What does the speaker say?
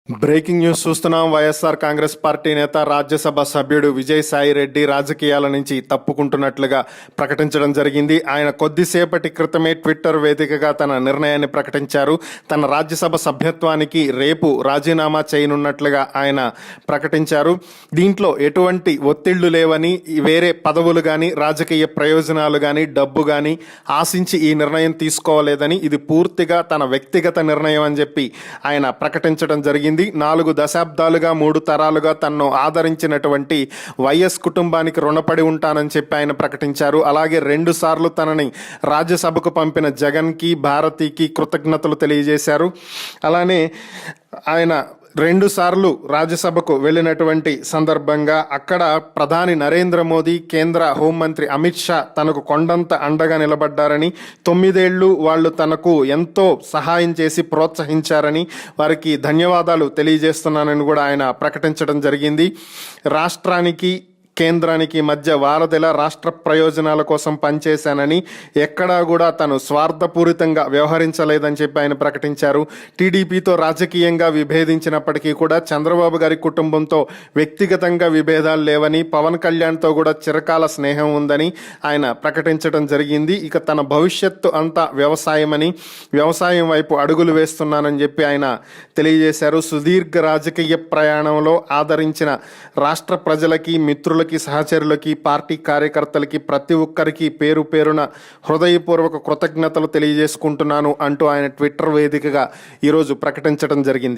Breaking news చూస్తున్నాం. YSR Congress party నేత రాజ్యసభ సభ్యుడు విజయసాయి రెడ్డి రాజకీయాల నుంచి తప్పుకుంటున్నట్లుగా ప్రకటించడం జరిగింది. ఆయన కొద్దిసేపటి క్రితమే ట్విట్టర్ వేదికగా తన నిర్ణయాన్ని ప్రకటించారు. తన రాజ్యసభ సభ్యత్వానికి రేపు రాజీనామా చేయనున్నట్లుగా ఆయన ప్రకటించారు. దీంట్లో ఎటువంటి ఒత్తిళ్లు లేవని, వేరే పదవులు కానీ రాజకీయ ప్రయోజనాలు కానీ డబ్బు కానీ ఆశించి ఈ నిర్ణయం తీసుకోలేదని, ఇది పూర్తిగా తన వ్యక్తిగత నిర్ణయం అని చెప్పి ఆయన ప్రకటించడం జరిగింది. 4 దశాబ్దాలుగా 3 తరాలుగా తనను ఆదరించినటువంటి వైఎస్ కుటుంబానికి రుణపడి ఉంటానని చెప్పి ఆయన ప్రకటించారు. అలాగే 2 సార్లు తనని రాజ్యసభకు పంపిన జగన్కి, భారతికి కృతజ్ఞతలు తెలియజేశారు. అలానే ఆయన 2 సార్లు రాజ్యసభకు వెళ్ళినటువంటి సందర్భంగా అక్కడ ప్రధాని నరేంద్ర మోదీ, కేంద్ర హోంమంత్రి అమిత్ షా తనకు కొండంత అండగా నిలబడ్డారని, 9 ఏళ్లు వాళ్ళు తనకు ఎంతో సహాయం చేసి ప్రోత్సహించారని, వారికి ధన్యవాదాలు తెలియజేస్తున్నానని కూడా ఆయన ప్రకటించడం జరిగింది. రాష్ట్రానికి కేంద్రానికి మధ్య వారధిలా రాష్ట్ర ప్రయోజనాల కోసం పనిచేశానని, ఎక్కడా కూడా తను స్వార్థపూరితంగా వ్యవహరించలేదని చెప్పి ఆయన ప్రకటించారు. టీడీపీతో రాజకీయంగా విభేదించినప్పటికీ కూడా చంద్రబాబు గారి కుటుంబంతో వ్యక్తిగతంగా విభేదాలు లేవని, పవన్ కళ్యాణ్తో కూడా చిరకాల స్నేహం ఉందని ఆయన ప్రకటించడం జరిగింది. ఇక తన భవిష్యత్తు అంతా వ్యవసాయమని, వ్యవసాయం వైపు అడుగులు వేస్తున్నానని చెప్పి ఆయన తెలియజేశారు. సుదీర్ఘ రాజకీయ ప్రయాణంలో ఆదరించిన రాష్ట్ర ప్రజలకి, మిత్రులకి, సహచరులకి, పార్టీ కార్యకర్తలకి, ప్రతి ఒక్కరికి పేరు పేరున హృదయపూర్వక కృతజ్ఞతలు తెలియజేసుకుంటున్నాను అంటూ ఆయన ట్విట్టర్ వేదికగా ఈరోజు ప్రకటించడం జరిగింది.